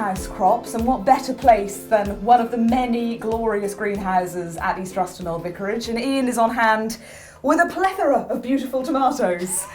greenhouse crops, and what better place than one of the many glorious greenhouses at East Ruston Old Vicarage. And Ian is on hand with a plethora of beautiful tomatoes.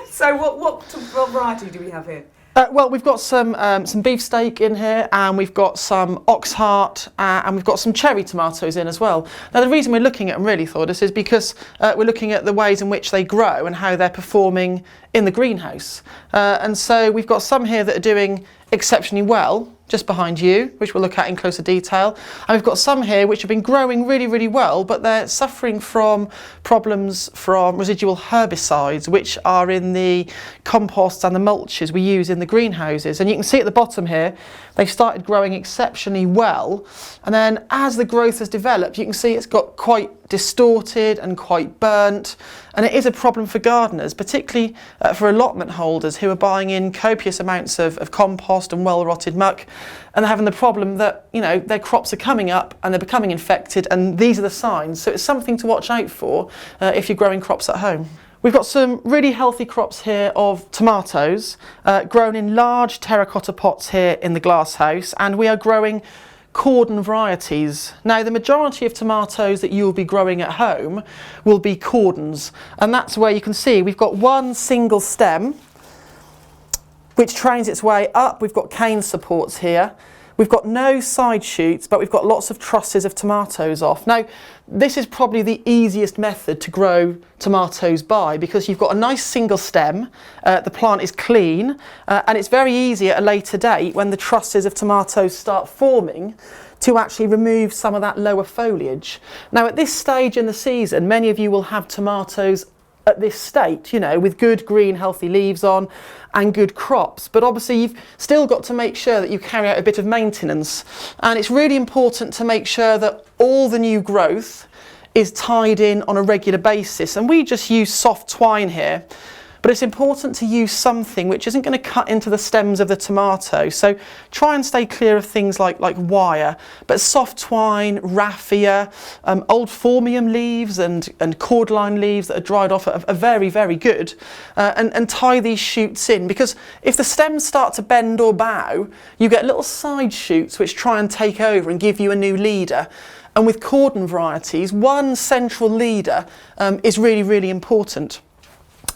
So what variety do we have here? Well, we've got some beefsteak in here, and we've got some ox heart, and we've got some cherry tomatoes in as well. Now, the reason we're looking at them really, Thordis, is because we're looking at the ways in which they grow and how they're performing in the greenhouse. And so we've got some here that are doing exceptionally well, just behind you, which we'll look at in closer detail. And we've got some here which have been growing really, really well, but they're suffering from problems from residual herbicides, which are in the composts and the mulches we use in the greenhouses. And you can see at the bottom here, they've started growing exceptionally well. And then as the growth has developed, you can see it's got quite distorted and quite burnt. And it is a problem for gardeners, particularly for allotment holders who are buying in copious amounts of compost and well-rotted muck, and they're having the problem that, you know, their crops are coming up and they're becoming infected, and these are the signs. So it's something to watch out for if you're growing crops at home. We've got some really healthy crops here of tomatoes grown in large terracotta pots here in the glass house, and we are growing cordon varieties. Now, the majority of tomatoes that you'll be growing at home will be cordons, and that's where you can see we've got one single stem which trains its way up. We've got cane supports here. We've got no side shoots, but we've got lots of trusses of tomatoes off. Now, this is probably the easiest method to grow tomatoes by, because you've got a nice single stem, the plant is clean, and it's very easy at a later date when the trusses of tomatoes start forming to actually remove some of that lower foliage. Now, at this stage in the season, many of you will have tomatoes at this state, you know, with good green healthy leaves on and good crops, but obviously you've still got to make sure that you carry out a bit of maintenance, and it's really important to make sure that all the new growth is tied in on a regular basis. And we just use soft twine here, but it's important to use something which isn't going to cut into the stems of the tomato. So try and stay clear of things like wire, but soft twine, raffia, old phormium leaves and cordline leaves that are dried off are very, very good. And tie these shoots in, because if the stems start to bend or bow, you get little side shoots which try and take over and give you a new leader. And with cordon varieties, one central leader is really, really important.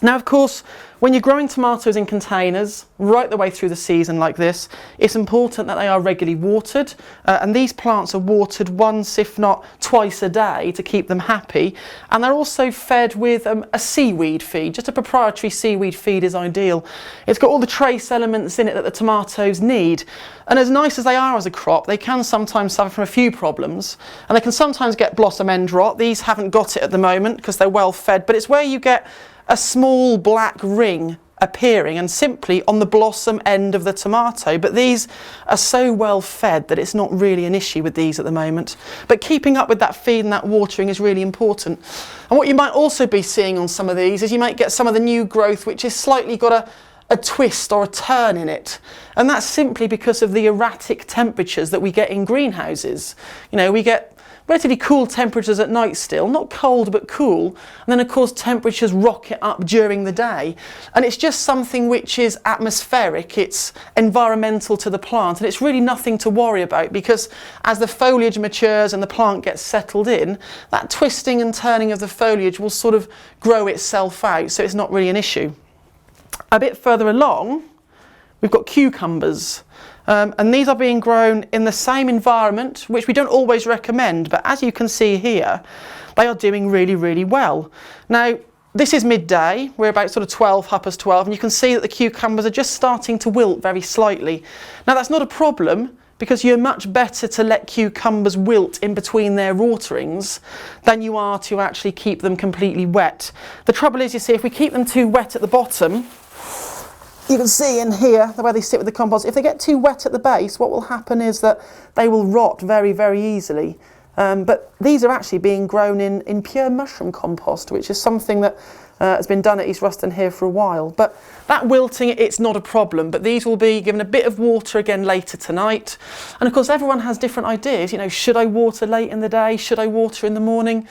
Now, of course, when you're growing tomatoes in containers right the way through the season like this, it's important that they are regularly watered, and these plants are watered once, if not twice a day, to keep them happy. And they're also fed with a seaweed feed. Just a proprietary seaweed feed is ideal. It's got all the trace elements in it that the tomatoes need. And as nice as they are as a crop, they can sometimes suffer from a few problems, and they can sometimes get blossom end rot. These haven't got it at the moment because they're well fed, but it's where you get a small black ring appearing and simply on the blossom end of the tomato. But these are so well fed that it's not really an issue with these at the moment. But keeping up with that feed and that watering is really important. And what you might also be seeing on some of these is you might get some of the new growth which is slightly got a twist or a turn in it, and that's simply because of the erratic temperatures that we get in greenhouses. You know, we get relatively cool temperatures at night still, not cold but cool, and then of course temperatures rocket up during the day, and it's just something which is atmospheric, it's environmental to the plant, and it's really nothing to worry about, because as the foliage matures and the plant gets settled in, that twisting and turning of the foliage will sort of grow itself out, so it's not really an issue. A bit further along, we've got cucumbers. And these are being grown in the same environment, which we don't always recommend, but as you can see here, they are doing really, really well. Now, this is midday, we're about sort of 12, and you can see that the cucumbers are just starting to wilt very slightly. Now, that's not a problem, because you're much better to let cucumbers wilt in between their waterings than you are to actually keep them completely wet. The trouble is, you see, if we keep them too wet at the bottom, you can see in here the way they sit with the compost. If they get too wet at the base, what will happen is that they will rot very, very easily. But these are actually being grown in pure mushroom compost, which is something that has been done at East Ruston here for a while. But that wilting, it's not a problem, but these will be given a bit of water again later tonight. And of course, everyone has different ideas. You know, should I water late in the day? Should I water in the morning?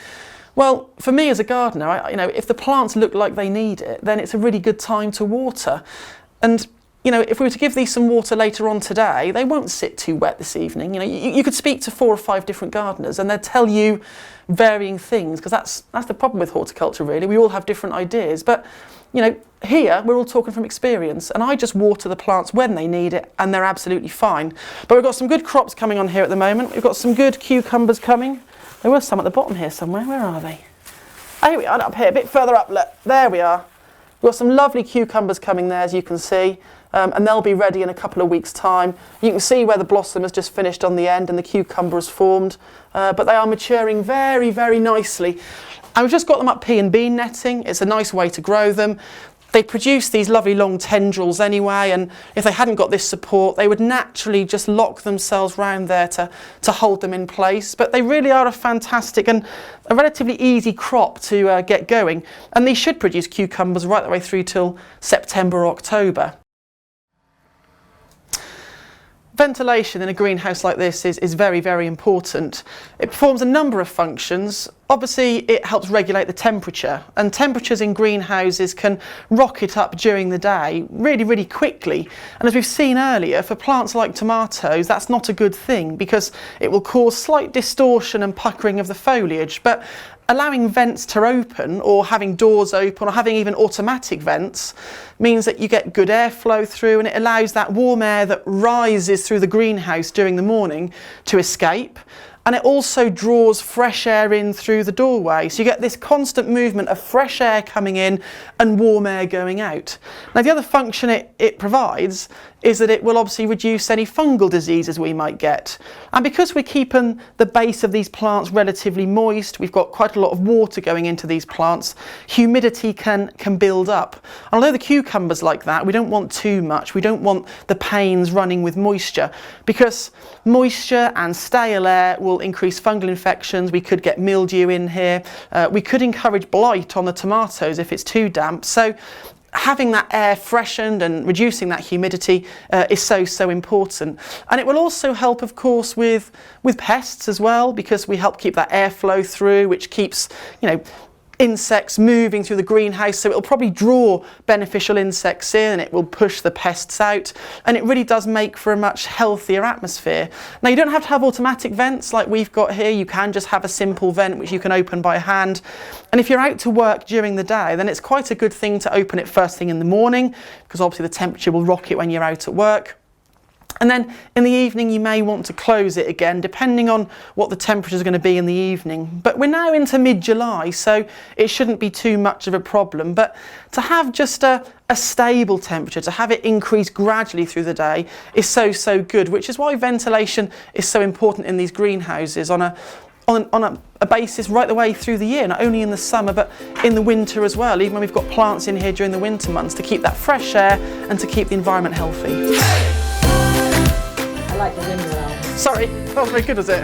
Well, for me as a gardener, you know, if the plants look like they need it, then it's a really good time to water. And you know, if we were to give these some water later on today, they won't sit too wet this evening. You know, you could speak to 4 or 5 different gardeners and they'd tell you varying things, because that's the problem with horticulture really. We all have different ideas, but you know, here we're all talking from experience, and I just water the plants when they need it and they're absolutely fine. But we've got some good crops coming on here at the moment. We've got some good cucumbers coming. There were some at the bottom here somewhere. Where are they? Oh, here we are, up here, a bit further up. Look, there we are. We've got some lovely cucumbers coming there, as you can see, and they'll be ready in a couple of weeks' time. You can see where the blossom has just finished on the end and the cucumber has formed, but they are maturing very, very nicely. And we've just got them up pea and bean netting. It's a nice way to grow them. They produce these lovely long tendrils anyway, and if they hadn't got this support, they would naturally just lock themselves round there to hold them in place. But they really are a fantastic and a relatively easy crop to get going, and these should produce cucumbers right the way through till September or October. Ventilation in a greenhouse like this is very, very important. It performs a number of functions. Obviously, it helps regulate the temperature, and temperatures in greenhouses can rocket up during the day really, really quickly. And as we've seen earlier, for plants like tomatoes, that's not a good thing because it will cause slight distortion and puckering of the foliage. But allowing vents to open, or having doors open, or having even automatic vents, means that you get good airflow through, and it allows that warm air that rises through the greenhouse during the morning to escape. And it also draws fresh air in through the doorway. So you get this constant movement of fresh air coming in and warm air going out. Now the other function it provides is that it will obviously reduce any fungal diseases we might get. And because we're keeping the base of these plants relatively moist, we've got quite a lot of water going into these plants, humidity can build up. And although the cucumbers like that, we don't want too much. We don't want the panes running with moisture, because moisture and stale air will increase fungal infections. We could get mildew in here. We could encourage blight on the tomatoes if it's too damp. So having that air freshened and reducing that humidity is so important. And it will also help, of course, with pests as well, because we help keep that airflow through, which keeps, you know, insects moving through the greenhouse. So it'll probably draw beneficial insects in and it will push the pests out, and it really does make for a much healthier atmosphere. Now you don't have to have automatic vents like we've got here. You can just have a simple vent which you can open by hand, and if you're out to work during the day, then it's quite a good thing to open it first thing in the morning, because obviously the temperature will rocket when you're out at work. And then in the evening you may want to close it again, depending on what the temperature is going to be in the evening. But we're now into mid-July, so it shouldn't be too much of a problem. But to have just a stable temperature, to have it increase gradually through the day, is so good, which is why ventilation is so important in these greenhouses on a basis right the way through the year, not only in the summer but in the winter as well, even when we've got plants in here during the winter months, to keep that fresh air and to keep the environment healthy. I like the wind around. Sorry, that was very good, was it?